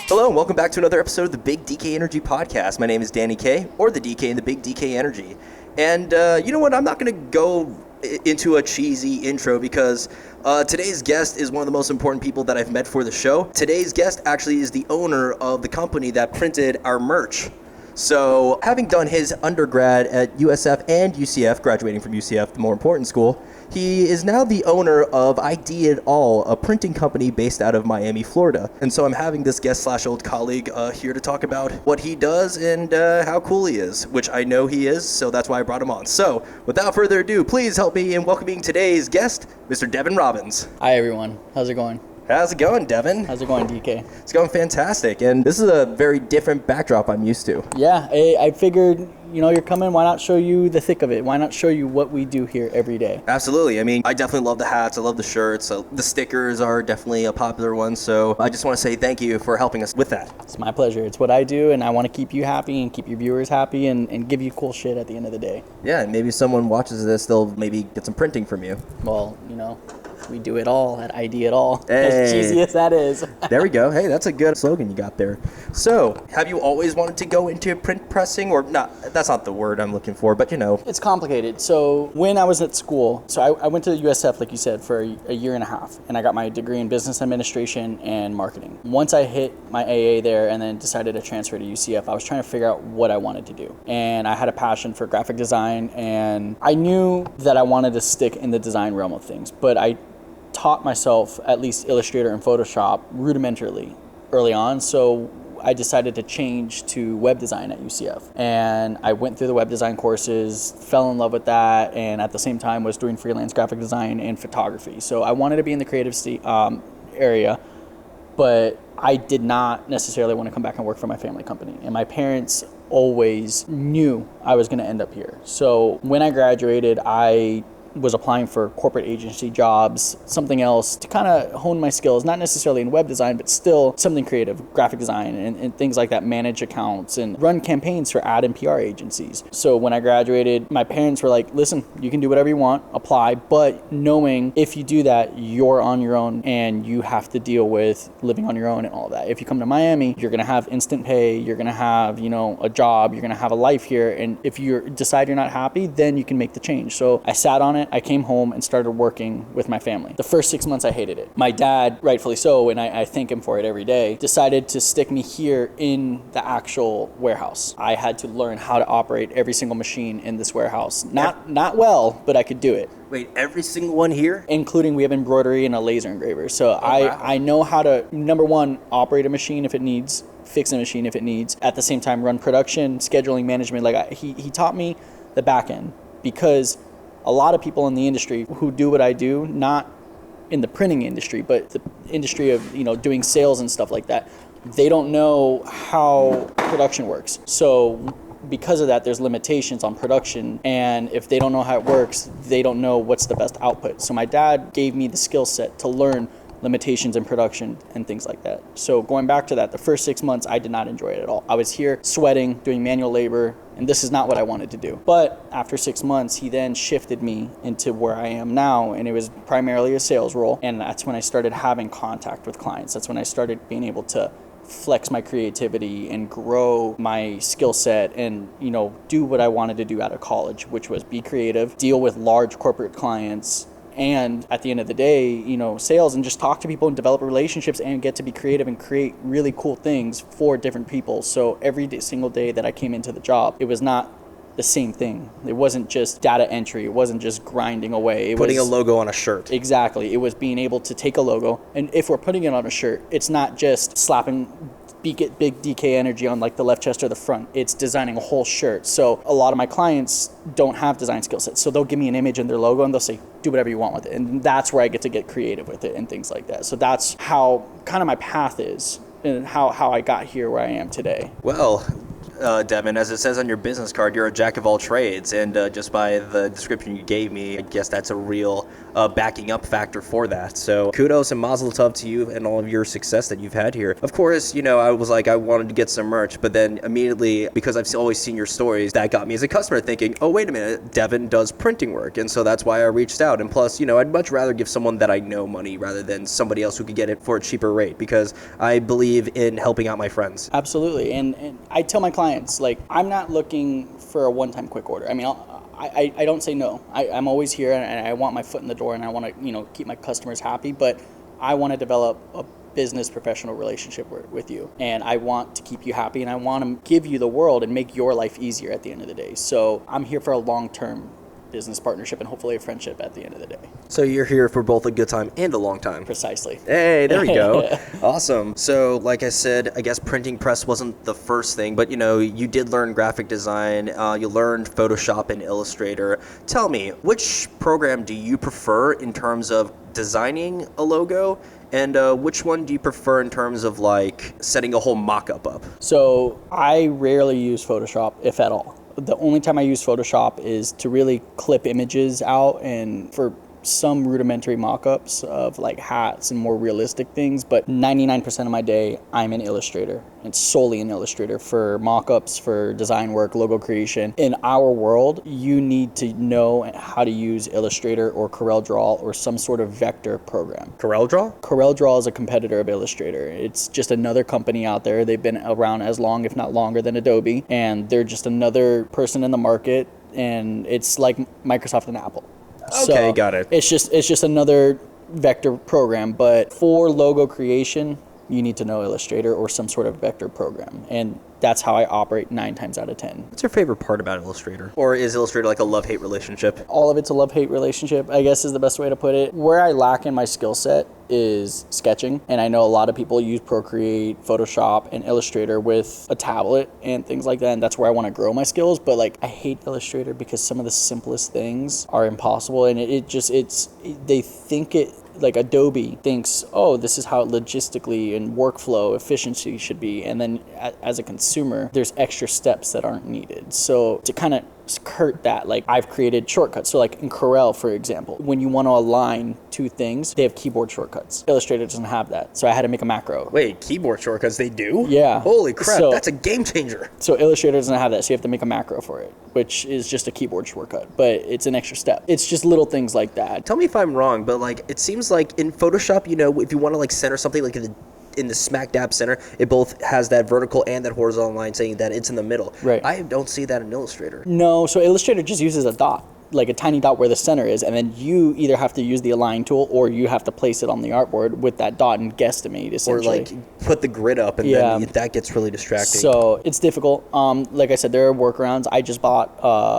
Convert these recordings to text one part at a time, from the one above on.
Hello and welcome back to another episode of the Big DK Energy Podcast. My name is Danny K, or the DK in the Big DK Energy. And you know what, I'm not going to go into a cheesy intro because today's guest is one of the most important people that I've met for the show. Today's guest actually is the owner of the company that printed our merch. So having done his undergrad at USF and UCF, graduating from UCF, the more important school, he is now the owner of IDitAll, a printing company based out of Miami, Florida. And so I'm having this guest / old colleague here to talk about what he does and how cool he is, which I know he is, so that's why I brought him on. So without further ado, please help me in welcoming today's guest, Mr. Devin Robbins. Hi everyone, how's it going? How's it going, Devin? How's it going, DK? It's going fantastic, and this is a very different backdrop I'm used to. Yeah, I figured, you know, you're coming, why not show you the thick of it? Why not show you what we do here every day? Absolutely. I mean, I definitely love the hats, I love the shirts, the stickers are definitely a popular one, so I just want to say thank you for helping us with that. It's my pleasure. It's what I do, and I want to keep you happy and keep your viewers happy and give you cool shit at the end of the day. Yeah, and maybe someone watches this, they'll maybe get some printing from you. Well, you know, we do it all at IDitAll. Hey. As cheesy as that is. There we go. Hey, that's a good slogan you got there. So, have you always wanted to go into print pressing, or not? That's not the word I'm looking for, but you know. It's complicated. So when I was at school, I went to USF, like you said, for a year and a half, and I got my degree in business administration and marketing. Once I hit my AA there and then decided to transfer to UCF, I was trying to figure out what I wanted to do. And I had a passion for graphic design, and I knew that I wanted to stick in the design realm of things, but I taught myself at least Illustrator and Photoshop rudimentarily early on, so I decided to change to web design at UCF. And I went through the web design courses, fell in love with that, and at the same time was doing freelance graphic design and photography. So I wanted to be in the creative area, but I did not necessarily want to come back and work for my family company. And my parents always knew I was going to end up here. So when I graduated, I was applying for corporate agency jobs, something else to kind of hone my skills, not necessarily in web design, but still something creative, graphic design and things like that, manage accounts and run campaigns for ad and PR agencies. So when I graduated, my parents were like, listen, you can do whatever you want, apply, but knowing if you do that, you're on your own and you have to deal with living on your own and all of that. If you come to Miami, you're going to have instant pay, you're going to have, you know, a job, you're going to have a life here. And if you decide you're not happy, then you can make the change. So I sat on it. I came home and started working with my family. The first 6 months I hated it. My dad, rightfully so, and I thank him for it every day, decided to stick me here in the actual warehouse. I had to learn how to operate every single machine in this warehouse. Not well, but I could do it. Wait, every single one here? Including we have embroidery and a laser engraver. So I know how to, number one, operate a machine if it needs, fix a machine if it needs, at the same time run production, scheduling, management. Like he taught me the back end, because a lot of people in the industry who do what I do, not in the printing industry, but the industry of, you know, doing sales and stuff like that, they don't know how production works. So because of that, there's limitations on production, and if they don't know how it works, they don't know what's the best output. So my dad gave me the skill set to learn limitations in production and things like that. So going back to that, the first 6 months, I did not enjoy it at all. I was here sweating, doing manual labor, and this is not what I wanted to do. But after 6 months, he then shifted me into where I am now, and it was primarily a sales role. And that's when I started having contact with clients. That's when I started being able to flex my creativity and grow my skill set and, you know, do what I wanted to do out of college, which was be creative, deal with large corporate clients, and at the end of the day, you know, sales, and just talk to people and develop relationships and get to be creative and create really cool things for different people. So every single day that I came into the job, it was not the same thing. It wasn't just data entry. It wasn't just grinding away. Putting a logo on a shirt. Exactly. It was being able to take a logo, and if we're putting it on a shirt, it's not just slapping big DK Energy on like the left chest or the front. It's designing a whole shirt. So a lot of my clients don't have design skill sets. So they'll give me an image and their logo and they'll say, do whatever you want with it. And that's where I get to get creative with it and things like that. So that's how kind of my path is and how I got here where I am today. Well, Devin. As it says on your business card, you're a jack of all trades, and just by the description you gave me, I guess that's a real backing up factor for that. So kudos and mazel tov to you and all of your success that you've had here. Of course, I was like, I wanted to get some merch, but then immediately, because I've always seen your stories, that got me as a customer thinking, oh, wait a minute, Devin does printing work, and so that's why I reached out. And plus, I'd much rather give someone that I know money rather than somebody else who could get it for a cheaper rate, because I believe in helping out my friends. Absolutely. And I tell my clients, like, I'm not looking for a one-time quick order. I mean, I don't say no. I'm always here, and I want my foot in the door, and I want to, keep my customers happy, but I want to develop a business professional relationship with you, and I want to keep you happy, and I want to give you the world and make your life easier at the end of the day. So I'm here for a long-term business partnership and hopefully a friendship at the end of the day. So you're here for both a good time and a long time. Precisely. Hey, there we go. Awesome. So like I said, I guess printing press wasn't the first thing, but you did learn graphic design. You learned Photoshop and Illustrator. Tell me, which program do you prefer in terms of designing a logo? And which one do you prefer in terms of like setting a whole mock-up up? So I rarely use Photoshop, if at all. The only time I use Photoshop is to really clip images out and for some rudimentary mock-ups of like hats and more realistic things, but 99% of my day I'm in Illustrator. It's solely in Illustrator for mock-ups, for design work, logo creation. In our world, you need to know how to use Illustrator or CorelDRAW or some sort of vector program. CorelDRAW? CorelDRAW is a competitor of Illustrator. It's just another company out there. They've been around as long, if not longer, than Adobe, and they're just another person in the market, and it's like Microsoft and Apple. Okay, got it. It's just another vector program, but for logo creation, you need to know Illustrator or some sort of vector program, and that's how I operate 9 times out of 10. What's your favorite part about Illustrator? Or is Illustrator like a love-hate relationship? All of it's a love-hate relationship, I guess is the best way to put it. Where I lack in my skill set is sketching, and I know a lot of people use Procreate, Photoshop, and Illustrator with a tablet and things like that, and that's where I want to grow my skills, but like I hate Illustrator because some of the simplest things are impossible, and they think it, like Adobe thinks, oh, this is how logistically and workflow efficiency should be. And then as a consumer, there's extra steps that aren't needed. So to kind of skirt that, like I've created shortcuts. So like in Corel, for example, when you want to align two things, they have keyboard shortcuts. Illustrator doesn't have that. So I had to make a macro. Wait, keyboard shortcuts, they do? Yeah. Holy crap, that's a game changer. So Illustrator doesn't have that. So you have to make a macro for it, which is just a keyboard shortcut, but it's an extra step. It's just little things like that. Tell me if I'm wrong, but like it seems like in Photoshop, if you want to like center something like in the smack dab center, it both has that vertical and that horizontal line saying that it's in the middle. Right. I don't see that in Illustrator. No, so Illustrator just uses a dot, like a tiny dot where the center is, and then you either have to use the align tool or you have to place it on the artwork with that dot and guesstimate, essentially. Or like put the grid up, and then that gets really distracting. So it's difficult. Like I said, there are workarounds. I just bought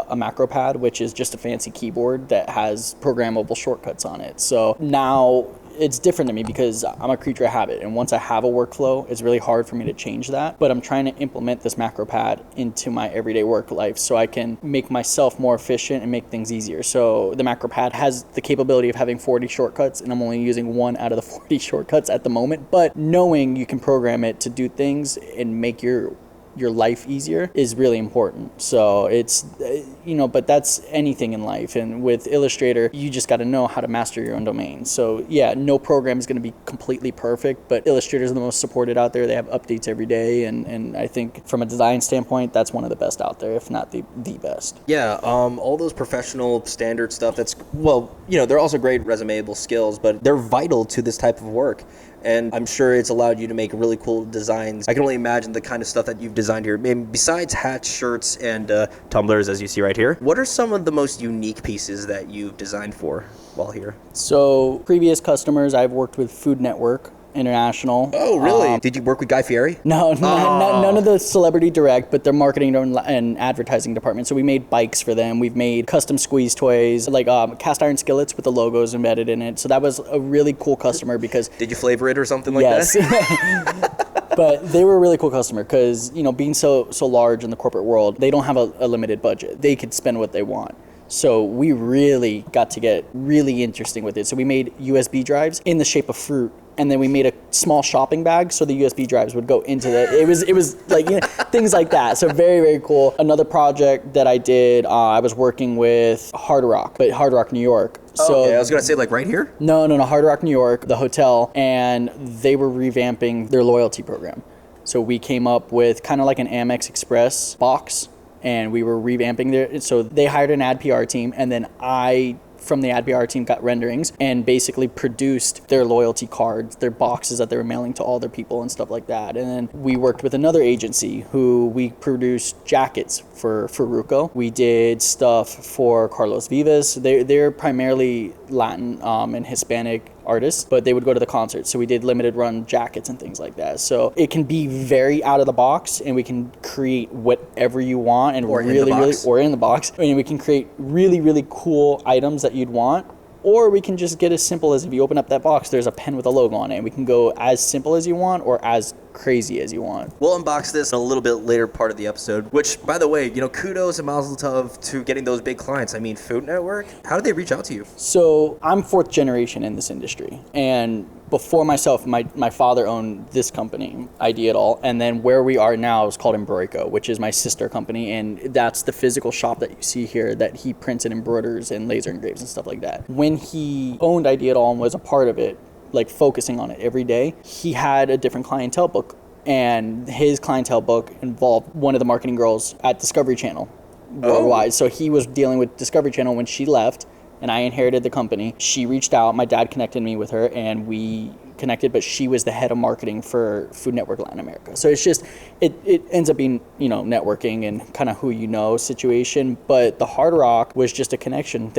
a macro pad, which is just a fancy keyboard that has programmable shortcuts on it. So now it's different to me because I'm a creature of habit, and once I have a workflow, it's really hard for me to change that. But I'm trying to implement this macro pad into my everyday work life so I can make myself more efficient and make things easier. So the macro pad has the capability of having 40 shortcuts, and I'm only using 1 out of the 40 shortcuts at the moment. But knowing you can program it to do things and make your life easier is really important. So it's, but that's anything in life. And with Illustrator, you just got to know how to master your own domain. So yeah, no program is going to be completely perfect, but Illustrator is the most supported out there. They have updates every day. And I think from a design standpoint, that's one of the best out there, if not the best. Yeah. All those professional standard stuff they're also great resumeable skills, but they're vital to this type of work. And I'm sure it's allowed you to make really cool designs. I can only imagine the kind of stuff that you've designed here. And besides hats, shirts, and tumblers, as you see right here, what are some of the most unique pieces that you've designed for while here? So previous customers, I've worked with Food Network International. Oh, really? Did you work with Guy Fieri? No, none of the celebrity direct, but their marketing and advertising department. So we made bikes for them. We've made custom squeeze toys, like cast iron skillets with the logos embedded in it. So that was a really cool customer because... Did you flavor it or something like that? Yes. But they were a really cool customer because, being so large in the corporate world, they don't have a limited budget. They could spend what they want. So we really got to get really interesting with it. So we made USB drives in the shape of fruit, and then we made a small shopping bag so the USB drives would go into it was like, you know, things like that. So very, very cool. Another project that I did, I was working with Hard Rock, but Hard Rock, New York. So okay, I was gonna say like right here. No, Hard Rock, New York, the hotel, and they were revamping their loyalty program. So we came up with kind of like an Amex Express box, and we were revamping their. So they hired an ad PR team, and then I, from the ad PR team, got renderings and basically produced their loyalty cards, their boxes that they were mailing to all their people and stuff like that. And then we worked with another agency who we produced jackets for Ruco. We did stuff for Carlos Vivas. They're primarily Latin and Hispanic artists, but they would go to the concerts. So we did limited run jackets and things like that. So it can be very out of the box, and we can create whatever you want, and or in the box. I mean, we can create really, really cool items that you'd want. Or we can just get as simple as, if you open up that box, there's a pen with a logo on it. And we can go as simple as you want or as crazy as you want. We'll unbox this in a little bit later part of the episode, which, by the way, you know, kudos and mazel tov to getting those big clients. I mean, Food Network, how did they reach out to you? So I'm fourth generation in this industry. And before myself, my father owned this company, IDitAll, and then where we are now is called Embroico, which is my sister company, and that's the physical shop that you see here that he prints and embroiders and laser engraves and stuff like that. When he owned IDitAll and was a part of it, like focusing on it every day, he had a different clientele book, and his clientele book involved one of the marketing girls at Discovery Channel worldwide. So he was dealing with Discovery Channel when she left, and I inherited the company. She reached out, my dad connected me with her, and we connected, but she was the head of marketing for Food Network Latin America. So it's just, it ends up being, you know, networking and kind of who you know situation, but the Hard Rock was just a connection.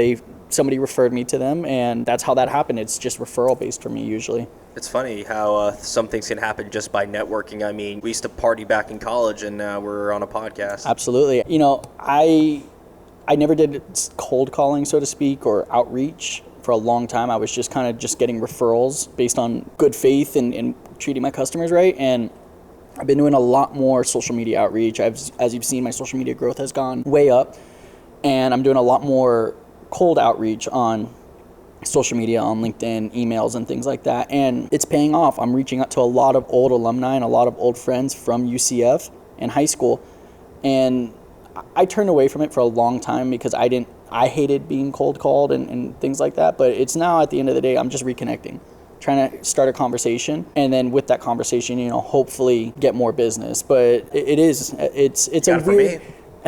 Somebody referred me to them, and that's how that happened. It's just referral based for me usually. It's funny how some things can happen just by networking. I mean, we used to party back in college, and now we're on a podcast. Absolutely. You know, I never did cold calling, so to speak, or outreach for a long time. I was just kind of just getting referrals based on good faith and treating my customers right. And I've been doing a lot more social media outreach. As you've seen, my social media growth has gone way up, and I'm doing a lot more cold outreach on social media, on LinkedIn, emails, and things like that. And it's paying off. I'm reaching out to a lot of old alumni and a lot of old friends from UCF and high school. And I turned away from it for a long time because I hated being cold called and things like that. But it's now, at the end of the day, I'm just reconnecting, trying to start a conversation, and then with that conversation, you know, hopefully get more business. But it's a weird.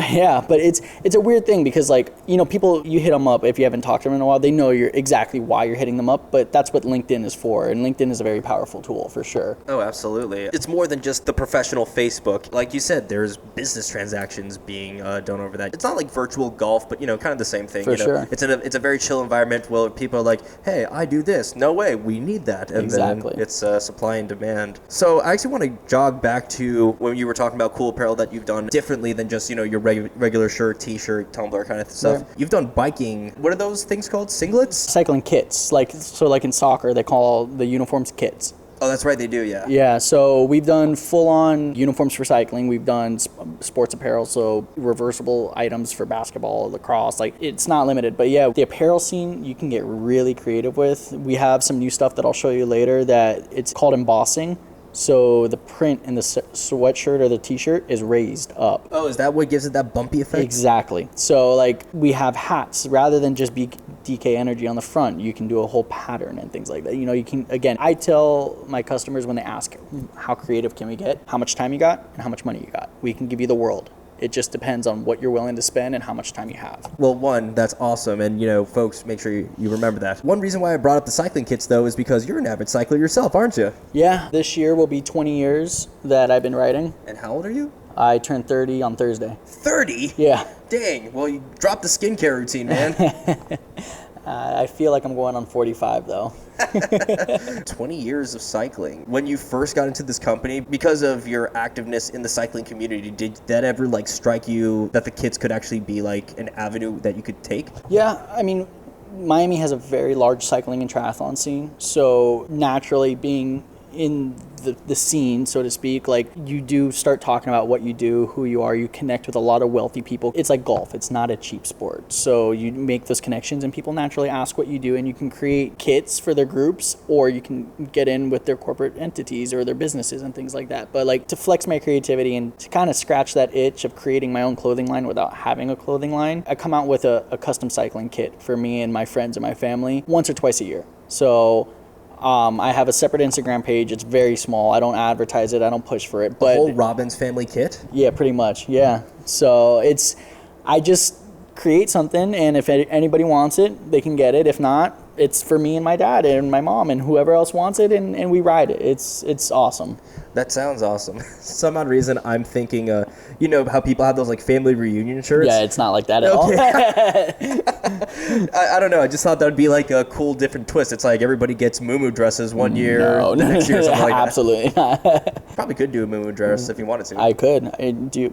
Yeah, but it's a weird thing because, like, you know, people, you hit them up, if you haven't talked to them in a while, they know you're exactly why you're hitting them up, but that's what LinkedIn is for, and LinkedIn is a very powerful tool for sure. Oh, absolutely. It's more than just the professional Facebook. Like you said, there's business transactions being done over that. It's not like virtual golf, but, you know, kind of the same thing. For sure. It's a very chill environment where people are like, hey, I do this. No way, we need that. And exactly. Then it's supply and demand. So I actually want to jog back to when you were talking about cool apparel that you've done differently than just, you know, your regular shirt, t-shirt, tumbler kind of stuff. Yeah. You've done biking. What are those things called? Singlets? Cycling kits. Like in soccer, they call the uniforms kits. Oh, that's right, they do, yeah. Yeah, so we've done full-on uniforms for cycling. We've done sports apparel, so reversible items for basketball, lacrosse. Like, it's not limited. But yeah, the apparel scene, you can get really creative with. We have some new stuff that I'll show you later that it's called embossing. So the print in the sweatshirt or the t-shirt is raised up. Oh, is that what gives it that bumpy effect? Exactly. So, like, we have hats. Rather than just be DK Energy on the front, you can do a whole pattern and things like that. You know, you can, again, I tell my customers when they ask, how creative can we get? How much time you got and how much money you got? We can give you the world. It just depends on what you're willing to spend and how much time you have. Well, one, that's awesome. And, you know, folks, make sure you remember that. One reason why I brought up the cycling kits, though, is because you're an avid cycler yourself, aren't you? Yeah, this year will be 20 years that I've been riding. And how old are you? I turned 30 on Thursday. 30? Yeah. Dang. Well, you dropped the skincare routine, man. I feel like I'm going on 45, though. 20 years of cycling. When you first got into this company, because of your activeness in the cycling community, did that ever, like, strike you that the kits could actually be, like, an avenue that you could take? Yeah, I mean, Miami has a very large cycling and triathlon scene. So naturally, being in the scene, so to speak, like you do start talking about what you do, who you are, you connect with a lot of wealthy people. It's like golf, it's not a cheap sport. So you make those connections and people naturally ask what you do, and you can create kits for their groups, or you can get in with their corporate entities or their businesses and things like that. But like to flex my creativity and to kind of scratch that itch of creating my own clothing line without having a clothing line, I come out with a custom cycling kit for me and my friends and my family once or twice a year. So I have a separate Instagram page. It's very small. I don't advertise it. I don't push for it. But the whole Robbins family kit? Yeah, pretty much. Yeah. So I just create something, and if anybody wants it, they can get it. If not, it's for me and my dad and my mom and whoever else wants it, and we ride it. It's awesome. That sounds awesome. Some odd reason I'm thinking, you know how people have those like family reunion shirts? Yeah, it's not like that at all. I don't know. I just thought that would be like a cool different twist. It's like everybody gets muumuu dresses one year, next year, something like absolutely that. Absolutely. Probably could do a muumuu dress if you wanted to. I could.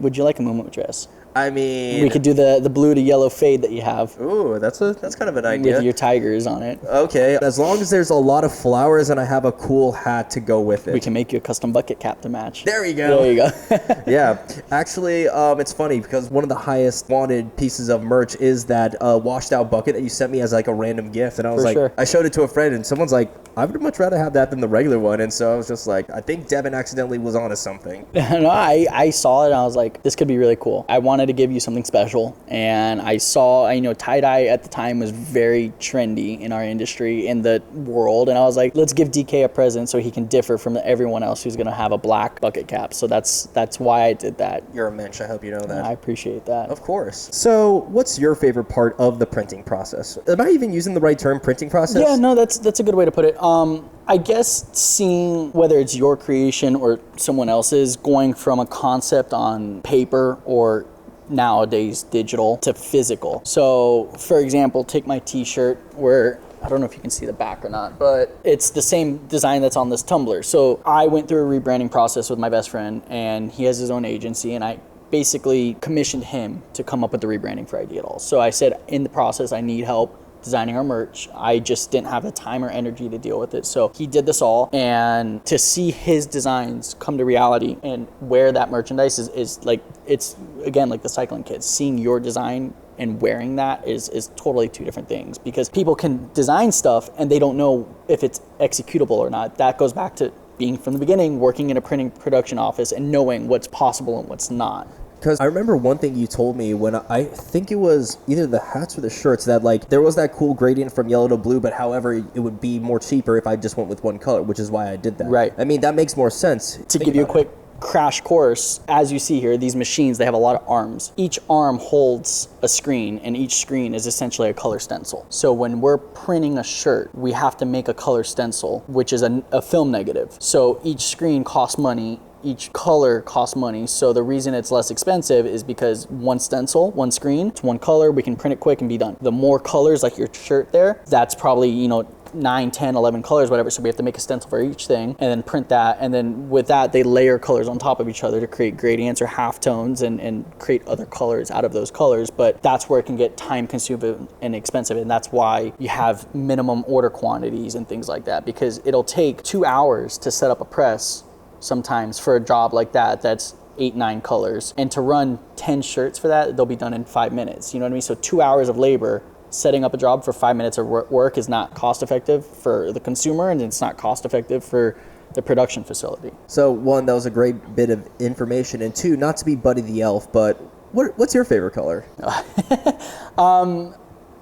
Would you like a muumuu dress? I mean, we could do the blue to yellow fade that you have. Ooh, that's kind of an idea. With your tigers on it. Okay, as long as there's a lot of flowers and I have a cool hat to go with it. We can make you a custom bucket cap to match. There we go. There you go. Yeah, actually, it's funny because one of the highest wanted pieces of merch is that washed out bucket that you sent me as like a random gift, and I was I showed it to a friend, and someone's like, I would much rather have that than the regular one, and so I was just like, I think Devin accidentally was onto something. No, I saw it and I was like, this could be really cool. I wanted to give you something special, and I saw, tie-dye at the time was very trendy in our industry, in the world, and I was like, let's give DK a present so he can differ from everyone else who's gonna have a black bucket cap. So that's why I did that. You're a mensch, I hope you know that. I appreciate that. Of course. So what's your favorite part of the printing process? Am I even using the right term, printing process? Yeah, no, that's a good way to put it. I guess seeing whether it's your creation or someone else's, going from a concept on paper or nowadays digital to physical. So for example, take my t-shirt where, I don't know if you can see the back or not, but it's the same design that's on this tumbler. So I went through a rebranding process with my best friend, and he has his own agency, and I basically commissioned him to come up with the rebranding for IDitAll. So I said, in the process, I need help designing our merch. I just didn't have the time or energy to deal with it. So he did this all, and to see his designs come to reality and wear that merchandise is like, it's again, like the cycling kids, seeing your design and wearing that is totally two different things, because people can design stuff and they don't know if it's executable or not. That goes back to being from the beginning, working in a printing production office and knowing what's possible and what's not. Because I remember one thing you told me when I think it was either the hats or the shirts, that like there was that cool gradient from yellow to blue, but however it would be more cheaper if I just went with one color, which is why I did that. Right. I mean, that makes more sense. To give you a quick crash course, as you see here, these machines, they have a lot of arms. Each arm holds a screen, and each screen is essentially a color stencil. So when we're printing a shirt, we have to make a color stencil, which is a film negative. So each screen costs money, each color costs money. So the reason it's less expensive is because one stencil, one screen, it's one color, we can print it quick and be done. The more colors, like your shirt there, that's probably, 9, 10, 11 colors, whatever. So we have to make a stencil for each thing and then print that. And then with that, they layer colors on top of each other to create gradients or halftones and create other colors out of those colors. But that's where it can get time consuming and expensive. And that's why you have minimum order quantities and things like that, because it'll take 2 hours to set up a press sometimes for a job like that that's 8, 9 colors, and to run 10 shirts for that, they'll be done in 5 minutes. You know what I mean? So 2 hours of labor setting up a job for 5 minutes of work is not cost effective for the consumer, and it's not cost effective for the production facility. So one, that was a great bit of information, and two, not to be Buddy the Elf, but what's your favorite color?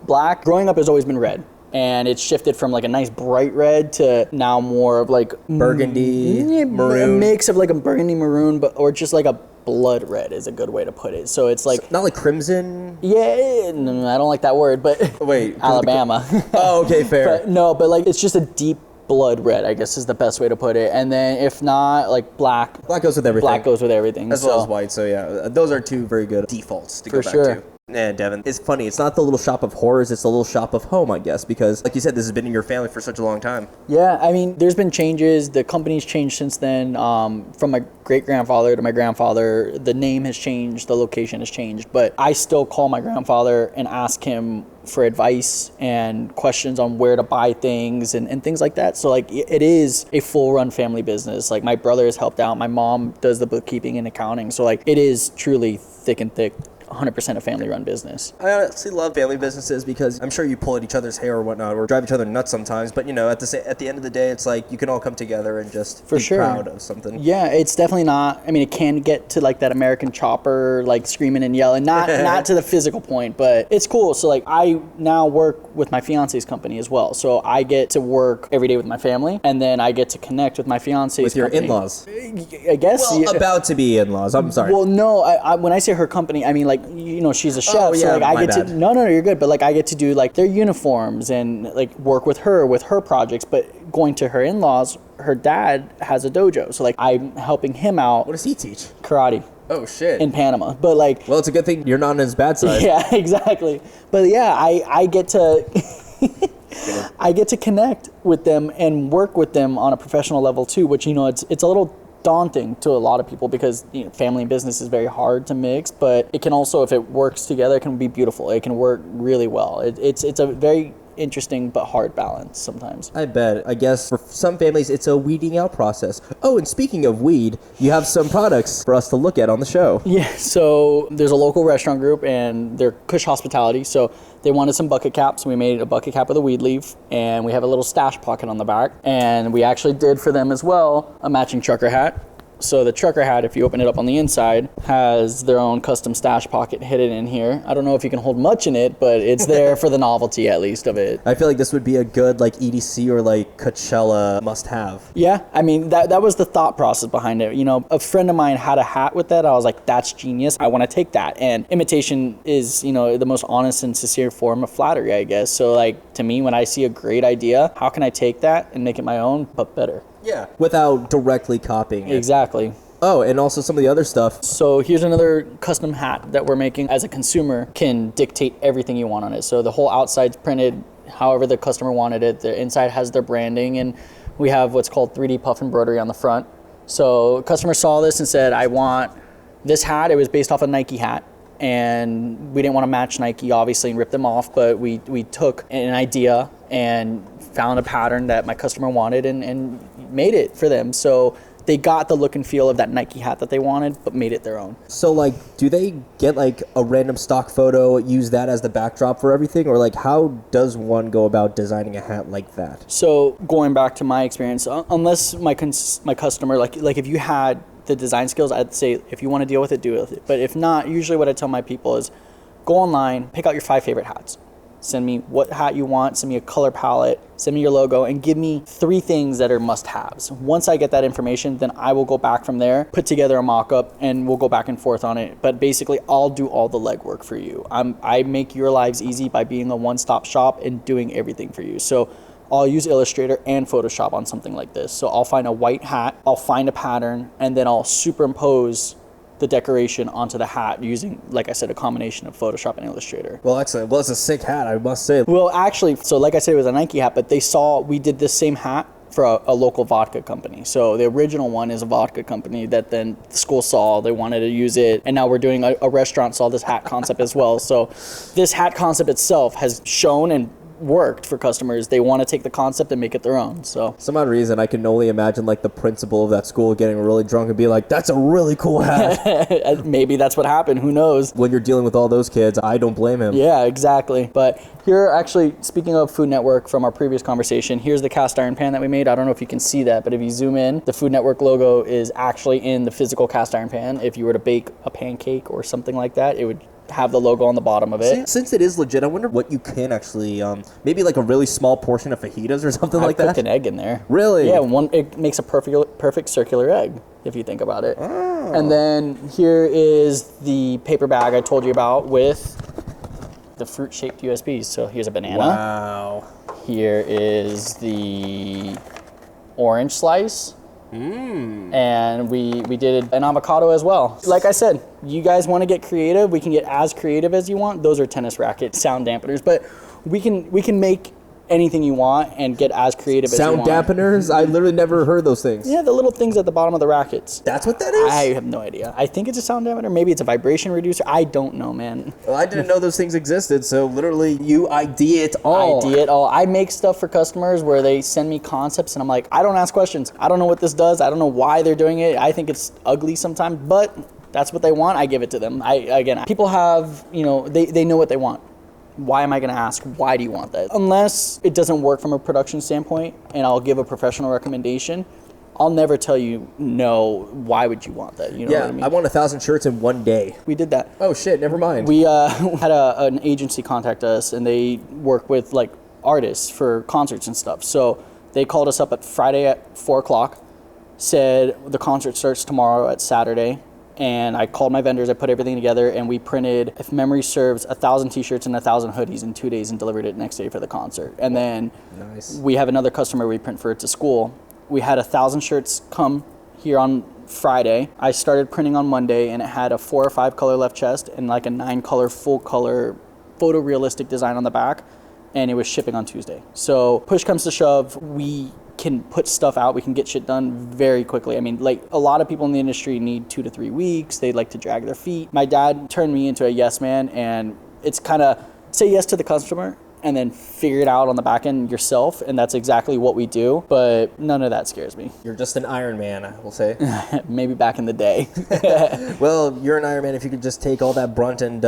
Black. Growing up has always been red. And it's shifted from like a nice bright red to now more of like burgundy, maroon. A mix of like a burgundy maroon, or just like a blood red is a good way to put it. So it's like, so not like crimson. Yeah, no, I don't like that word, but wait, Alabama. Oh, okay, fair. But like it's just a deep blood red, I guess is the best way to put it. And then if not, like black. Black goes with everything. Black goes with everything. As well as white. So yeah, those are two very good defaults to go back to. And Devin, it's funny. It's not the little shop of horrors. It's the little shop of home, I guess, because like you said, this has been in your family for such a long time. Yeah, I mean, there's been changes. The company's changed since then. From my great-grandfather to my grandfather, the name has changed, the location has changed. But I still call my grandfather and ask him for advice and questions on where to buy things and things like that. So like it is a full-run family business. Like my brother has helped out. My mom does the bookkeeping and accounting. So like it is truly thick and thick. 100% a family-run business. I honestly love family businesses because I'm sure you pull at each other's hair or whatnot, or drive each other nuts sometimes. But at the end of the day, it's like you can all come together and just be proud of something. Yeah, it's definitely not. I mean, it can get to like that American chopper, like screaming and yelling. Not to the physical point, but it's cool. So like I now work with my fiance's company as well. So I get to work every day with my family, and then I get to connect with my fiance's with your company. in-laws. I guess. Well, about to be in-laws. I'm sorry. Well, no. I when I say her company, I mean like she's a chef. Oh, yeah, so like I get bad. to no, you're good. But like I get to do like their uniforms and like work with her projects. But going to her in-laws, her dad has a dojo, so like I'm helping him out. What does he teach? Karate. Oh shit. In Panama, but like. Well, it's a good thing you're not on his bad side. Yeah, exactly. But yeah, I get to. I get to connect with them and work with them on a professional level too, which it's a little daunting to a lot of people because family and business is very hard to mix, but it can also, if it works together, it can be beautiful. It can work really well. It's a very interesting but hard balance sometimes. I bet. I guess for some families, it's a weeding out process. Oh, and speaking of weed, you have some products for us to look at on the show. Yeah, so there's a local restaurant group and they're Kush Hospitality, so they wanted some bucket caps. We made a bucket cap with a weed leaf, and we have a little stash pocket on the back. And we actually did for them as well a matching trucker hat. So the trucker hat, if you open it up on the inside, has their own custom stash pocket hidden in here. I don't know if you can hold much in it, but it's there for the novelty at least of it. I feel like this would be a good like EDC or like Coachella must-have. Yeah, I mean that was the thought process behind it. A friend of mine had a hat with that. I was like, that's genius. I want to take that. And imitation is the most honest and sincere form of flattery, I guess. So like to me, when I see a great idea, how can I take that and make it my own but better? Yeah, without directly copying it. Exactly. Oh, and also some of the other stuff. So here's another custom hat that we're making. As a consumer, can dictate everything you want on it. So the whole outside's printed however the customer wanted it. The inside has their branding, and we have what's called 3D puff embroidery on the front. So customer saw this and said, I want this hat. It was based off a Nike hat. And we didn't want to match Nike, obviously, and rip them off, but we took an idea and found a pattern that my customer wanted and made it for them. So they got the look and feel of that Nike hat that they wanted, but made it their own. So, like, do they get, like, a random stock photo, use that as the backdrop for everything? Or, like, how does one go about designing a hat like that? So, going back to my experience, unless my customer, like if you had the design skills, I'd say if you want to deal with it, do it with it. But if not, usually what I tell my people is go online, pick out your 5 favorite hats. Send me what hat you want, send me a color palette, send me your logo, and give me 3 things that are must-haves. Once I get that information, then I will go back from there, put together a mock-up, and we'll go back and forth on it. But basically, I'll do all the legwork for you. I make your lives easy by being a one-stop shop and doing everything for you. So I'll use Illustrator and Photoshop on something like this. So I'll find a white hat, I'll find a pattern, and then I'll superimpose the decoration onto the hat using, like I said, a combination of Photoshop and Illustrator. Well, excellent. Well, it's a sick hat, I must say. Well, actually, so like I said, it was a Nike hat, but they saw we did this same hat for a local vodka company. So the original one is a vodka company that then the school saw, they wanted to use it, and now we're doing a restaurant saw this hat concept as well. So this hat concept itself has shown and worked for customers. They want to take the concept and make it their own. So some odd reason, I can only imagine like the principal of that school getting really drunk and be like, that's a really cool hat. Maybe that's what happened. Who knows? When you're dealing with all those kids, I don't blame him. Yeah, exactly. But here, actually, speaking of Food Network from our previous conversation, here's the cast iron pan that we made. I don't know if you can see that, but if you zoom in, the Food Network logo is actually in the physical cast iron pan. If you were to bake a pancake or something like that, it would have the logo on the bottom of it. Since it is legit, I wonder what you can actually, maybe like a really small portion of fajitas or something like that? I cooked an egg in there. Really? Yeah, it makes a perfect circular egg, if you think about it. Oh. And then here is the paper bag I told you about with the fruit-shaped USBs. So here's a banana. Wow. Here is the orange slice. And we did an avocado as well. Like I said, you guys want to get creative, we can get as creative as you want. Those are tennis racket sound dampeners, but we can make anything you want and get as creative as you want. Sound dampeners? I literally never heard those things. Yeah, the little things at the bottom of the rackets. That's what that is? I have no idea. I think it's a sound dampener. Maybe it's a vibration reducer. I don't know, man. Well, I didn't know those things existed, so literally you IDitAll. IDitAll. I make stuff for customers where they send me concepts and I'm like, I don't ask questions. I don't know what this does. I don't know why they're doing it. I think it's ugly sometimes, but that's what they want. I give it to them. Again, people have, they know what they want. Why am I going to ask, why do you want that? Unless it doesn't work from a production standpoint and I'll give a professional recommendation, I'll never tell you, no, why would you want that? You know what I mean? I want 1,000 shirts in one day. We did that. Oh shit, never mind. We had an agency contact us and they work with like artists for concerts and stuff. So they called us up at Friday at 4:00, said the concert starts tomorrow at Saturday. And I called my vendors, I put everything together, and we printed, if memory serves, 1,000 t-shirts and 1,000 hoodies in 2 days and delivered it next day for the concert. And then we have another customer we print for it to school. We had 1,000 shirts come here on Friday. I started printing on Monday, and it had a 4 or 5 color left chest and like a 9 color, full color, photorealistic design on the back. And it was shipping on Tuesday. So push comes to shove, we can put stuff out, we can get shit done very quickly. I mean, like a lot of people in the industry need 2 to 3 weeks. They like to drag their feet. My dad turned me into a yes man, and it's kind of say yes to the customer and then figure it out on the back end yourself. And that's exactly what we do. But none of that scares me. You're just an Iron Man, I will say. Maybe back in the day. Well, you're an Iron Man if you could just take all that brunt and,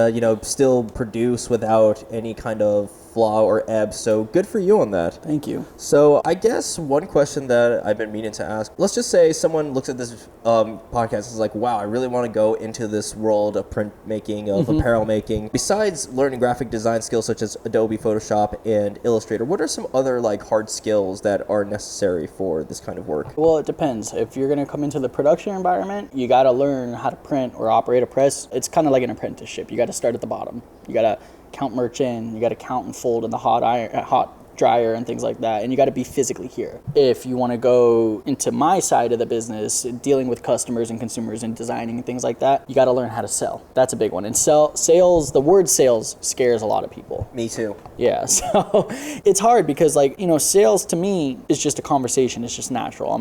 still produce without any kind of flaw or ebb. So good for you on that. Thank you. So I guess one question that I've been meaning to ask, let's just say someone looks at this podcast and is like, wow, I really want to go into this world of print making, of apparel making. Besides learning graphic design skills such as Adobe Photoshop and Illustrator, what are some other like hard skills that are necessary for this kind of work? Well, it depends. If you're going to come into the production environment, you got to learn how to print or operate a press. It's kind of like an apprenticeship. You got to start at the bottom. You got to count merch in, you got to count and fold in the hot dryer and things like that, and you got to be physically here. If you want to go into my side of the business, dealing with customers and consumers and designing and things like that, you got to learn how to sell. That's a big one. And sales, the word sales scares a lot of people. Me too. Yeah, so it's hard because sales to me is just a conversation. It's just natural.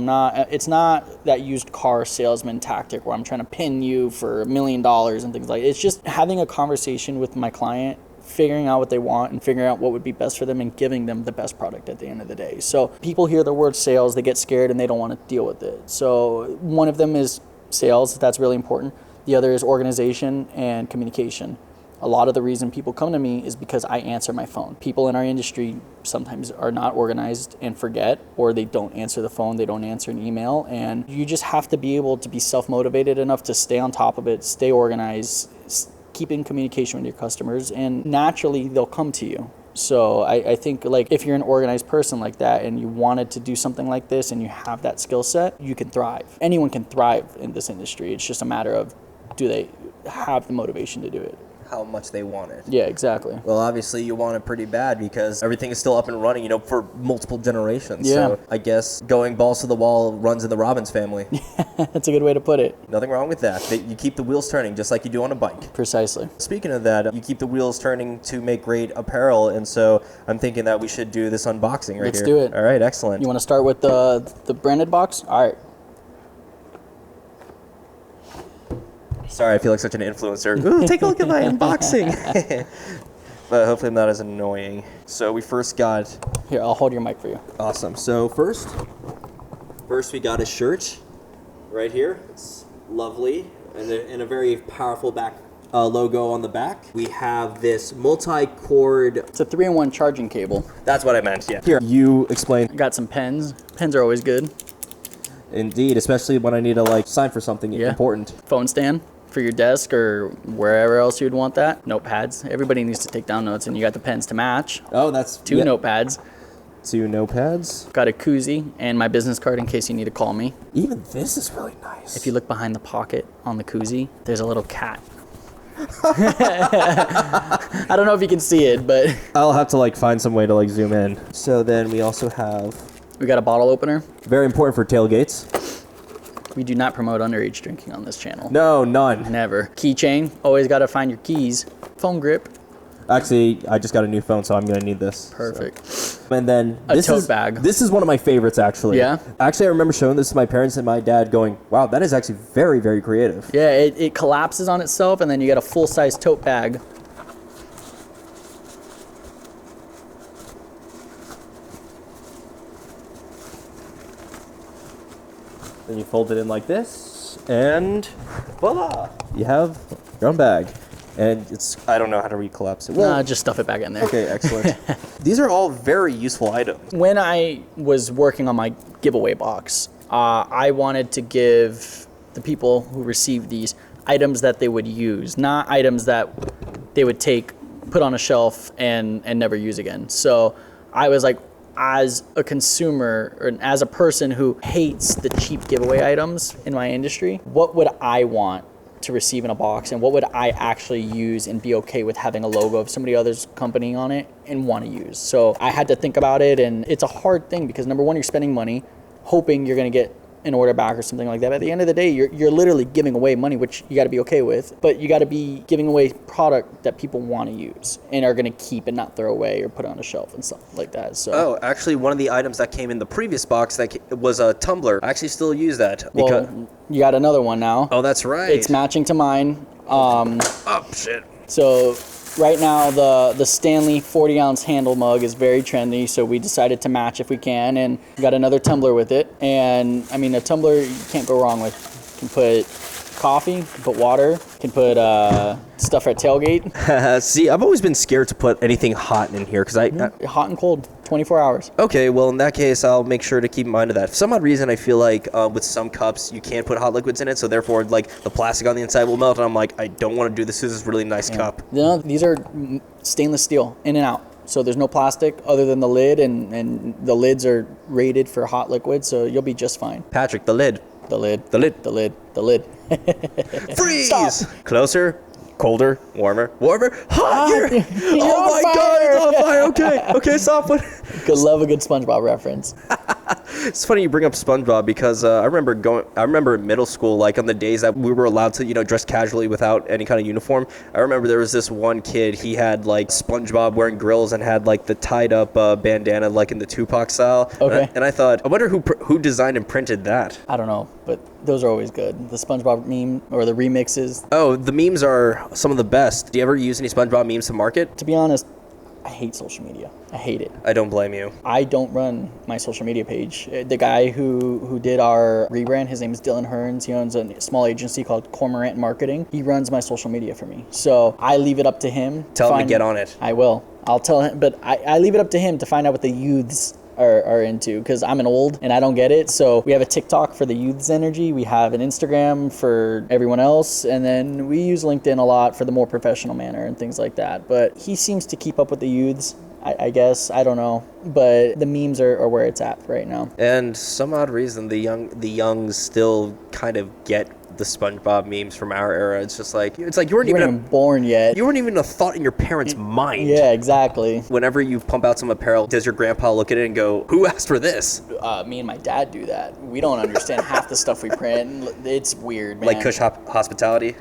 It's not that used car salesman tactic where I'm trying to pin you for $1 million and things like that. It's just having a conversation with my client, figuring out what they want and figuring out what would be best for them and giving them the best product at the end of the day. So people hear the word sales, they get scared and they don't want to deal with it. So one of them is sales, that's really important. The other is organization and communication. A lot of the reason people come to me is because I answer my phone. People in our industry sometimes are not organized and forget, or they don't answer the phone, they don't answer an email, and you just have to be able to be self-motivated enough to stay on top of it, stay organized, keep in communication with your customers, and naturally they'll come to you. So I think if you're an organized person like that and you wanted to do something like this and you have that skill set, you can thrive. Anyone can thrive in this industry. It's just a matter of, do they have the motivation to do it? How much they want it. Yeah, exactly. Well, obviously you want it pretty bad because everything is still up and running, for multiple generations. Yeah. So I guess going balls to the wall runs in the Robbins family. That's a good way to put it. Nothing wrong with that. You keep the wheels turning just like you do on a bike. Precisely. Speaking of that, you keep the wheels turning to make great apparel, and so I'm thinking that we should do this unboxing right Let's here. do it. All right, excellent. You want to start with the branded box? All right. Sorry, I feel like such an influencer. Ooh, take a look at my unboxing. But hopefully I'm not as annoying. So we first got... Here, I'll hold your mic for you. Awesome. So first we got a shirt right here. It's lovely and a very powerful back logo on the back. We have this multi-cord... It's a 3-in-1 charging cable. That's what I meant, yeah. Here, you explain. I got some pens. Pens are always good. Indeed, especially when I need to sign for something important. Phone stand for your desk or wherever else you'd want that. Notepads. Everybody needs to take down notes, and you got the pens to match. Oh, that's... 2 notepads. 2 notepads. Got a koozie and my business card in case you need to call me. Even this is really nice. If you look behind the pocket on the koozie, there's a little cat. I don't know if you can see it, but... I'll have to find some way to zoom in. So then we also have... We got a bottle opener. Very important for tailgates. We do not promote underage drinking on this channel. No, none. Never. Keychain, always got to find your keys. Phone grip. Actually, I just got a new phone, so I'm going to need this. Perfect. So. And then a tote bag. This is one of my favorites, actually. Yeah? Actually, I remember showing this to my parents and my dad going, wow, that is actually very, very creative. Yeah, it collapses on itself, and then you get a full-size tote bag. Then you fold it in like this, and voila, you have your own bag. And I don't know how to recollapse it. Well, just stuff it back in there. Okay, excellent. These are all very useful items. When I was working on my giveaway box, I wanted to give the people who received these items that they would use, not items that they would take, put on a shelf, and never use again. So I was like, as a consumer or as a person who hates the cheap giveaway items in my industry, what would I want to receive in a box, and what would I actually use and be okay with having a logo of somebody else's company on it and want to use? So I had to think about it, and it's a hard thing because number one, you're spending money hoping you're going to get an order back or something like that. But at the end of the day, you're literally giving away money, which you got to be okay with, but you got to be giving away product that people want to use and are going to keep and not throw away or put on a shelf and stuff like that. So Oh, actually, one of the items that came in the previous box was a tumbler. I actually still use that. well, you got another one now. Oh, that's right. It's matching to mine. Oh, shit. So right now the Stanley 40-ounce handle mug is very trendy, so we decided to match if we can, and we got another tumbler with it. And I mean, a tumbler you can't go wrong with. You can put coffee, you can put water, you can put stuff at tailgate. See, I've always been scared to put anything hot in here because Hot and cold, 24 hours. Okay, well, in that case, I'll make sure to keep in mind of that. For some odd reason, I feel like with some cups, you can't put hot liquids in it, so therefore, like, the plastic on the inside will melt, and I'm like, I don't want to do this. This is a really nice cup. You know, these are stainless steel, in and out. So there's no plastic other than the lid, and the lids are rated for hot liquid, so you'll be just fine. Patrick, the lid. The lid. The lid. The lid. The lid. Freeze! Stop. Closer, colder, warmer, hot! You're Oh on my fire! god, it's on fire! Okay, stop. Could love a good SpongeBob reference. It's funny you bring up SpongeBob because I remember in middle school, like on the days that we were allowed to, dress casually without any kind of uniform. I remember there was this one kid, he had like SpongeBob wearing grills and had like the tied up bandana like in the Tupac style. Okay. And I thought, I wonder who designed and printed that. I don't know, but those are always good. The SpongeBob meme or the remixes. Oh, the memes are some of the best. Do you ever use any SpongeBob memes to market? To be honest, I hate social media. I hate it. I don't blame you. I don't run my social media page. The guy who did our rebrand, his name is Dylan Hearns. He owns a small agency called Cormorant Marketing. He runs my social media for me. So I leave it up to him. Tell him to get on it. I will. I'll tell him, but I leave it up to him to find out what the youths are into, because I'm an old and I don't get it. So we have a TikTok for the youth's energy. We have an Instagram for everyone else. And then we use LinkedIn a lot for the more professional manner and things like that. But he seems to keep up with the youths. I guess, I don't know, but the memes are where it's at right now. And some odd reason, the youngs still kind of get the SpongeBob memes from our era. It's like you weren't even born yet. You weren't even a thought in your parents' mind. Yeah, exactly. Whenever you pump out some apparel, does your grandpa look at it and go, "Who asked for this?" Me and my dad do that. We don't understand half the stuff we print. It's weird, man. Like Kush hospitality.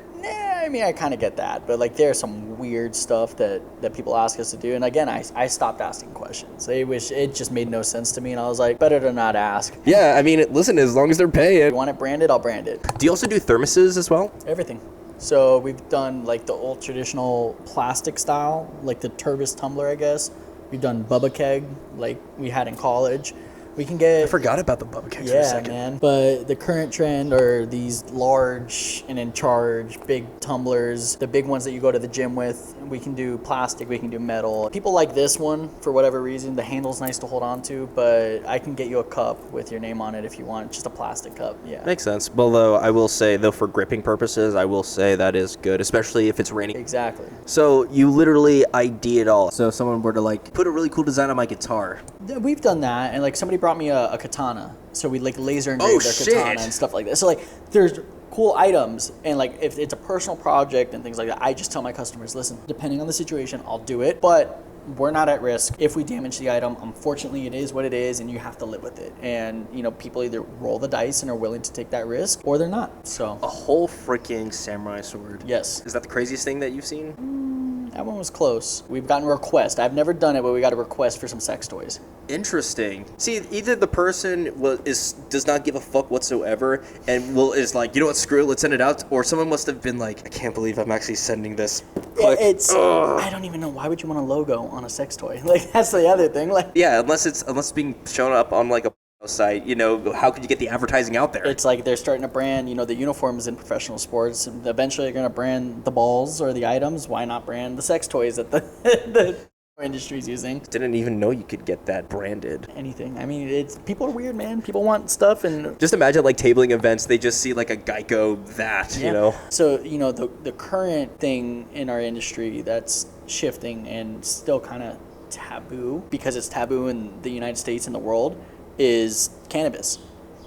I mean, I kind of get that, but like there's some weird stuff that people ask us to do, and again, I stopped asking questions. It just made no sense to me, and I was like, better to not ask. Yeah, I mean, listen, as long as they're paying. You want it branded, I'll brand it. Do you also do thermoses as well? Everything. So we've done like the old traditional plastic style, like the Turbis tumbler, I guess. We've done Bubba Keg, like we had in college. We can get... I forgot about the Bubba Kegs for a second. Yeah, man. But the current trend are these large and in charge big tumblers, the big ones that you go to the gym with. We can do plastic, we can do metal. People like this one for whatever reason. The handle's nice to hold on to, but I can get you a cup with your name on it if you want. Just a plastic cup, yeah. Makes sense. Although I will say, though, for gripping purposes, I will say that is good, especially if it's raining. Exactly. So you literally IDitAll. So if someone were to like put a really cool design on my guitar. We've done that, and like somebody brought me a katana, so we like laser engraved their katana and stuff like that. So like there's cool items, and like if it's a personal project and things like that, I just tell my customers, listen, depending on the situation, I'll do it, but we're not at risk. If we damage the item, unfortunately it is what it is and you have to live with it. And people either roll the dice and are willing to take that risk or they're not. So A whole freaking samurai sword. yes. Is that the craziest thing that you've seen? That one was close. We've gotten a request. I've never done it, but we got a request for some sex toys. Interesting. See, either the person does not give a fuck whatsoever and is like, you know what, screw it, let's send it out, or someone must have been like, I can't believe I'm actually sending this. Click. I don't even know, why would you want a logo on a sex toy? Like, that's the other thing. Like, Yeah, unless it's being shown up on like a site, how could you get the advertising out there? it's like they're starting to brand, the uniforms in professional sports. Eventually they're going to brand the balls or the items. Why not brand the sex toys that the industry's using? Didn't even know you could get that branded. Anything. I mean, people are weird, man. People want stuff and... Just imagine like tabling events, they just see like a Geico So, the current thing in our industry that's shifting and still kind of taboo, because it's taboo in the United States and the world, is cannabis.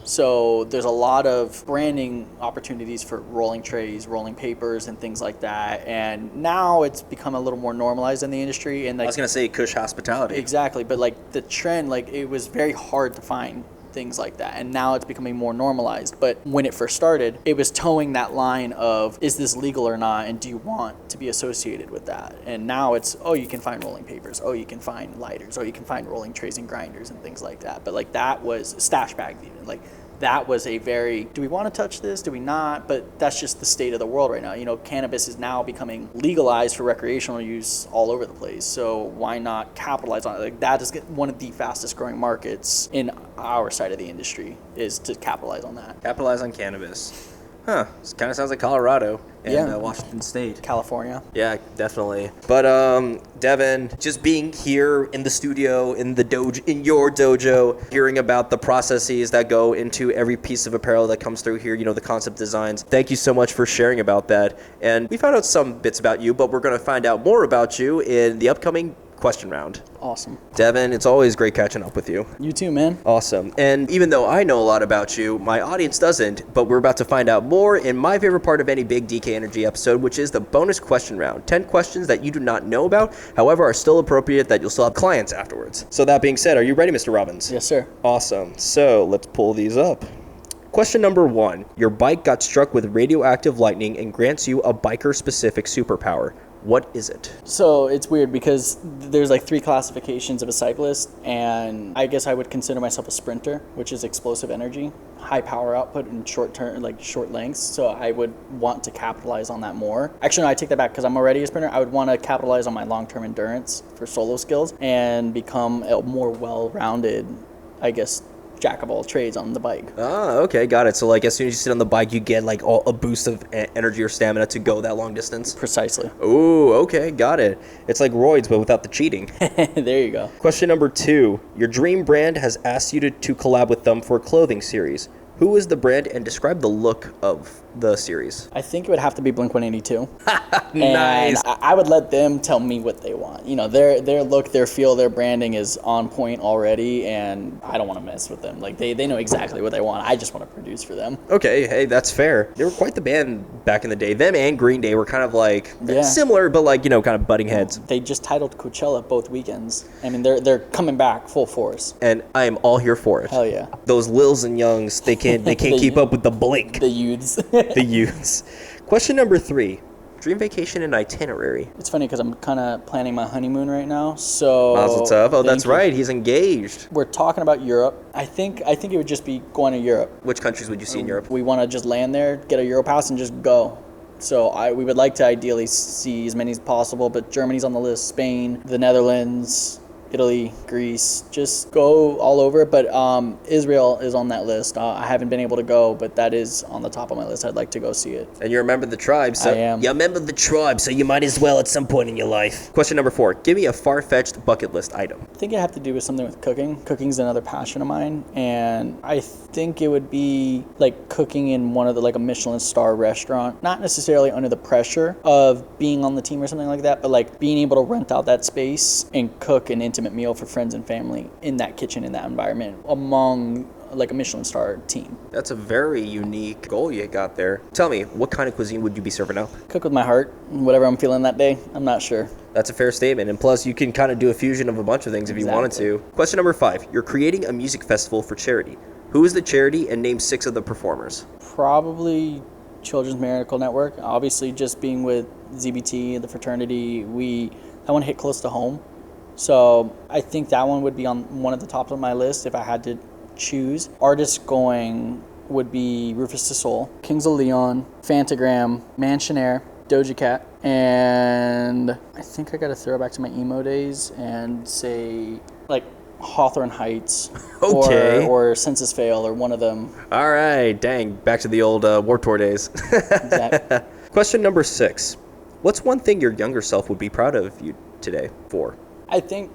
So there's a lot of branding opportunities for rolling trays, rolling papers, and things like that. And now it's become a little more normalized in the industry. And I was going to say Kush hospitality. Exactly. But like the trend, like it was very hard to find things like that, and now it's becoming more normalized. But when it first started, it was towing that line of, is this legal or not, and do you want to be associated with that? And now it's, you can find rolling papers, you can find lighters, you can find rolling trays and grinders and things like that. But like that was stash bags even, like that was a very, do we want to touch this? Do we not? But that's just the state of the world right now. Cannabis is now becoming legalized for recreational use all over the place. So why not capitalize on it? Like that is one of the fastest growing markets in our side of the industry, is to capitalize on that. Capitalize on cannabis. Huh. This kind of sounds like Colorado and Washington State. California. Yeah, definitely. But Devin, just being here in the studio, in your dojo, hearing about the processes that go into every piece of apparel that comes through here, the concept designs. Thank you so much for sharing about that. And we found out some bits about you, but we're going to find out more about you in the upcoming question round. Awesome. Devin, it's always great catching up with you. You too, man. Awesome. And even though I know a lot about you, my audience doesn't, but we're about to find out more in my favorite part of any big DK Energy episode, which is the bonus question round. 10 questions that you do not know about, however, are still appropriate, that you'll still have clients afterwards. So that being said, are you ready, Mr. Robbins? Yes, sir. Awesome. So let's pull these up. Question number 1. Your bike got struck with radioactive lightning and grants you a biker-specific superpower. What is it? So it's weird because there's like 3 classifications of a cyclist, and I guess I would consider myself a sprinter, which is explosive energy, high power output in short lengths. So I would want to capitalize on that more. Actually, no, I take that back because I'm already a sprinter. I would want to capitalize on my long-term endurance for solo skills and become a more well-rounded, I guess, jack of all trades on the bike. Ah, okay, got it. So like as soon as you sit on the bike, you get like a boost of energy or stamina to go that long distance? Precisely. Ooh, okay, got it. It's like roids, but without the cheating. There you go. Question number 2. Your dream brand has asked you to collab with them for a clothing series. Who is the brand, and describe the look of the series? I think it would have to be Blink-182. Nice. And I would let them tell me what they want. Their look, their feel, their branding is on point already, and I don't want to mess with them. Like they know exactly what they want. I just want to produce for them. Okay, hey, that's fair. They were quite the band back in the day. Them and Green Day were kind of like similar, but like, kind of butting heads. They just titled Coachella both weekends. I mean, they're coming back full force. And I am all here for it. Hell yeah. Those Lils and Youngs, they can't keep up with the Blink. The youths. The youths. Question number 3. Dream vacation and itinerary. It's funny because I'm kind of planning my honeymoon right now. So Mazel tov. Oh, that's right. He's engaged. We're talking about Europe. I think it would just be going to Europe. Which countries would you see in Europe? We want to just land there, get a Euro pass, and just go. So we would like to ideally see as many as possible, but Germany's on the list, Spain, the Netherlands, Italy, Greece, just go all over. But Israel is on that list. I haven't been able to go, but that is on the top of my list. I'd like to go see it. And you're a member of the tribe, so I am. You're a member of the tribe, so you might as well at some point in your life. Question number 4. Give me a far-fetched bucket list item. I think it have to do with something with cooking. Cooking's another passion of mine, and I think it would be like cooking in one of the, like a Michelin star restaurant, not necessarily under the pressure of being on the team or something like that, but like being able to rent out that space and cook an intimate meal for friends and family in that kitchen, in that environment, among like a Michelin star team. That's a very unique goal you got there. Tell me, what kind of cuisine would you be serving up? Cook with my heart, whatever I'm feeling that day. I'm not sure. That's a fair statement. And plus, you can kind of do a fusion of a bunch of things if you wanted to. Question number 5. You're creating a music festival for charity. Who is the charity, and name 6 of the performers? Probably Children's Miracle Network. Obviously, just being with ZBT, the fraternity, that one hit close to home. So I think that one would be on one of the tops of my list if I had to choose. Artists going would be Rufus Du Sol, Kings of Leon, Fantagram, Mansionaire, Doja Cat, and I think I got to throw back to my emo days and say like Hawthorne Heights Okay. or Census Fail or one of them. All right, dang, back to the old Warped Tour days. Exactly. Question number 6. What's one thing your younger self would be proud of you today for? I think,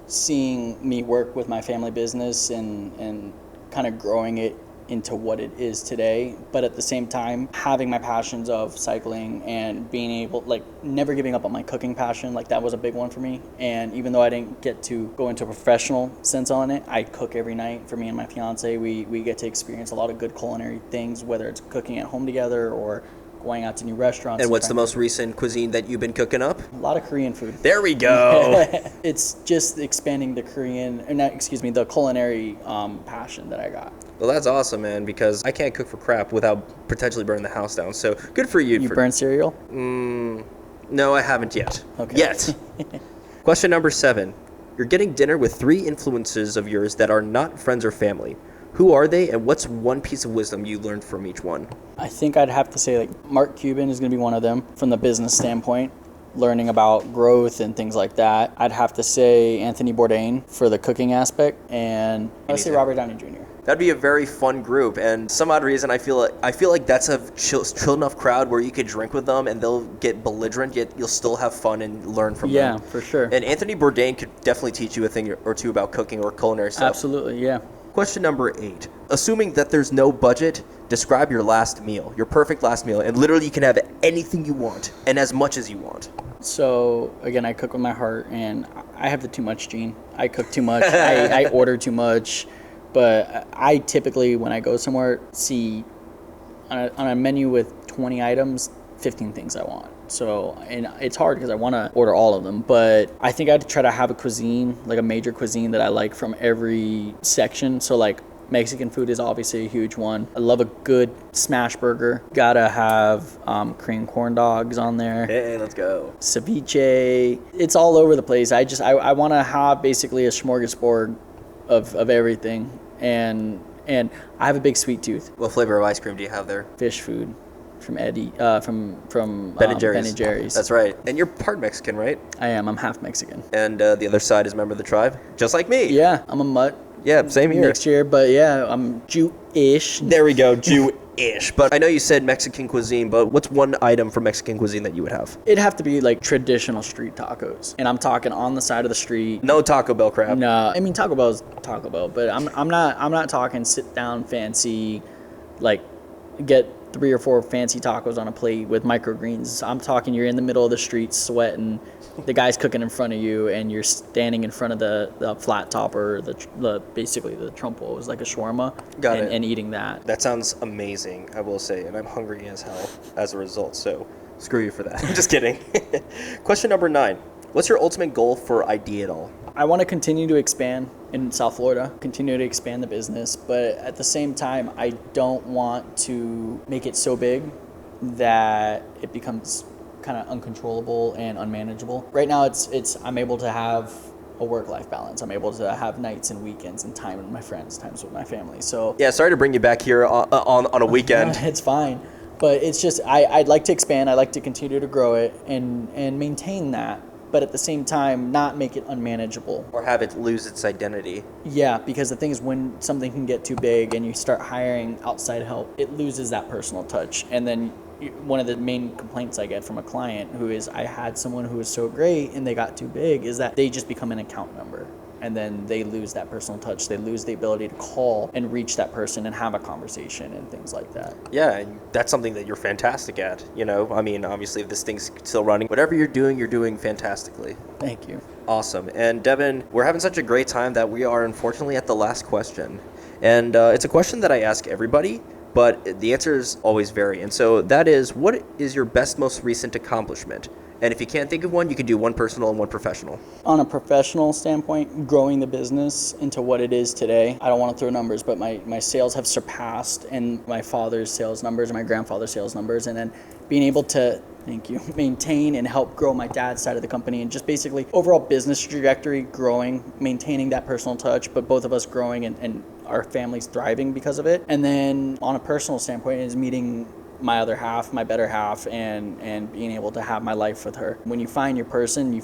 seeing me work with my family business and kind of growing it into what it is today, but at the same time, having my passions of cycling and being able, never giving up on my cooking passion, that was a big one for me. And even though I didn't get to go into a professional sense on it, I cook every night for me and my fiance. We get to experience a lot of good culinary things, whether it's cooking at home together or going out to new restaurants. And what's the most recent cuisine that you've been cooking up? A lot of Korean food. There we go. It's just expanding the the culinary passion that I got. Well, that's awesome, man, because I can't cook for crap without potentially burning the house down. So good for you. You burn cereal? No, I haven't yet. Okay. Yet. Question number 7. You're getting dinner with 3 influences of yours that are not friends or family. Who are they, and what's one piece of wisdom you learned from each one? I think I'd have to say Mark Cuban is going to be one of them from the business standpoint, learning about growth and things like that. I'd have to say Anthony Bourdain for the cooking aspect, and I'd say Robert Downey Jr. That'd be a very fun group, and some odd reason I feel like that's a chill enough crowd where you could drink with them and they'll get belligerent, yet you'll still have fun and learn from them. Yeah, for sure. And Anthony Bourdain could definitely teach you a thing or two about cooking or culinary stuff. Absolutely, yeah. Question number 8. Assuming that there's no budget, describe your last meal, your perfect last meal, and literally you can have anything you want and as much as you want. So, again, I cook with my heart, and I have the too much gene. I cook too much. I order too much. But I typically, when I go somewhere, see on a menu with 20 items, 15 things I want. So, and it's hard because I want to order all of them, but I think I'd try to have a cuisine, like a major cuisine that I like from every section. So Mexican food is obviously a huge one. I love a good smash burger. Gotta have Korean corn dogs on there. Hey, let's go. Ceviche. It's all over the place. I want to have basically a smorgasbord of everything. And I have a big sweet tooth. What flavor of ice cream do you have there? Fish food. From Eddie, from Ben & Jerry's. Ben & Jerry's. That's right. And you're part Mexican, right? I am. I'm half Mexican. And the other side is member of the tribe, just like me. Yeah, I'm a mutt. Yeah, same here. Next year, but yeah, I'm Jewish. There we go, Jewish. But I know you said Mexican cuisine, but what's one item from Mexican cuisine that you would have? It'd have to be traditional street tacos, and I'm talking on the side of the street. No Taco Bell crap. No, I mean Taco Bell's Taco Bell, but I'm not talking sit down fancy, get 3 or 4 fancy tacos on a plate with microgreens. I'm talking you're in the middle of the street sweating, the guy's cooking in front of you, and you're standing in front of the flat top or basically the trompo is like a shawarma. Got it. And eating that. That sounds amazing, I will say, and I'm hungry as hell as a result, so screw you for that. I'm just kidding. Question number 9. What's your ultimate goal for IDitAll? I want to continue to expand in South Florida, continue to expand the business, but at the same time, I don't want to make it so big that it becomes kind of uncontrollable and unmanageable. Right now, I'm able to have a work-life balance. I'm able to have nights and weekends and time with my friends, times with my family. So yeah, sorry to bring you back here on a weekend. It's fine, but it's just I'd like to expand. I'd like to continue to grow it and maintain that, but at the same time, not make it unmanageable. Or have it lose its identity. Yeah, because the thing is, when something can get too big and you start hiring outside help, it loses that personal touch. And then one of the main complaints I get from a client who is, I had someone who was so great and they got too big, is that they just become an account number. And then they lose that personal touch. They lose the ability to call and reach that person and have a conversation and things like that. Yeah, and that's something that you're fantastic at. I mean, obviously, if this thing's still running, whatever you're doing fantastically. Thank you. Awesome. And Devin, we're having such a great time that we are unfortunately at the last question. And it's a question that I ask everybody, but the answers always vary. And so that is, what is your best, most recent accomplishment? And if you can't think of one, you can do one personal and one professional. On a professional standpoint, growing the business into what it is today, I don't want to throw numbers, but my sales have surpassed and my father's sales numbers and my grandfather's sales numbers. And then being able to, thank you, maintain and help grow my dad's side of the company, and just basically overall business trajectory growing, maintaining that personal touch, but both of us growing and our family's thriving because of it. And then on a personal standpoint is meeting my other half, my better half, and being able to have my life with her. When you find your person,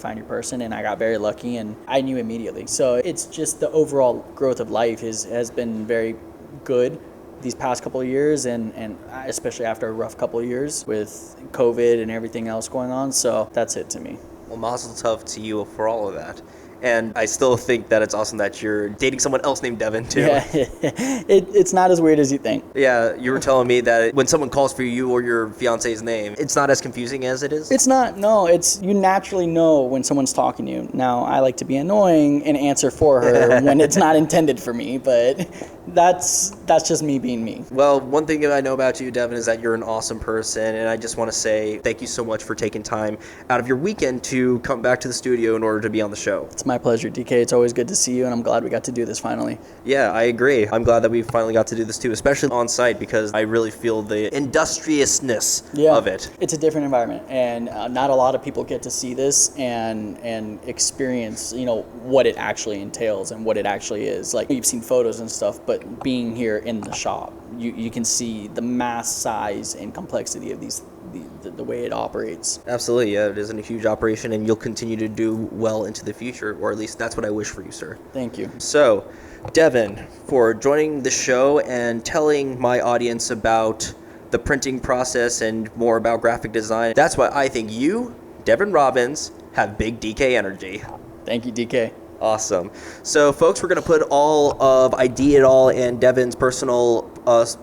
and I got very lucky and I knew immediately. So it's just the overall growth of life has been very good these past couple of years, and especially after a rough couple of years with COVID and everything else going on. So that's it to me. Well, mazel tov to you for all of that. And I still think that it's awesome that you're dating someone else named Devin, too. Yeah, it's not as weird as you think. Yeah, you were telling me that when someone calls for you or your fiance's name, it's not as confusing as it is? It's not, no. You naturally know when someone's talking to you. Now, I like to be annoying and answer for her when it's not intended for me, but that's just me being me. Well, one thing that I know about you, Devin, is that you're an awesome person, and I just want to say thank you so much for taking time out of your weekend to come back to the studio in order to be on the show. It's my pleasure, DK. It's always good to see you, and I'm glad we got to do this finally. Yeah, I agree. I'm glad that we finally got to do this too, especially on site, because I really feel the industriousness of it. It's a different environment, and not a lot of people get to see this and experience, what it actually entails and what it actually is. Like, you've seen photos and stuff, but being here in the shop, you can see the mass size and complexity of the way it operates. Absolutely, yeah, it isn't a huge operation, and you'll continue to do well into the future, or at least that's what I wish for you, sir. Thank you. So, Devin, for joining the show and telling my audience about the printing process and more about graphic design, that's why I think you, Devin Robbins, have big DK energy. Thank you, DK. Awesome. So, folks, we're going to put all of IDitAll and Devin's personal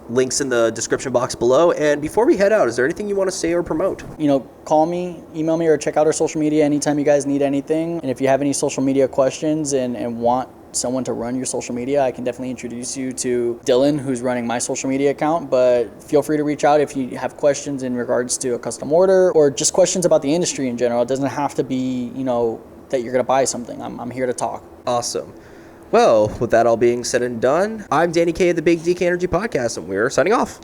links in the description box below. And before we head out, is there anything you want to say or promote? Call me, email me, or check out our social media anytime you guys need anything. And if you have any social media questions and want someone to run your social media, I can definitely introduce you to Dylan, who's running my social media account. But feel free to reach out if you have questions in regards to a custom order or just questions about the industry in general. It doesn't have to be, that you're going to buy something. I'm here to talk. Awesome. Well, with that all being said and done, I'm Danny K of the Big DK Energy Podcast, and we're signing off.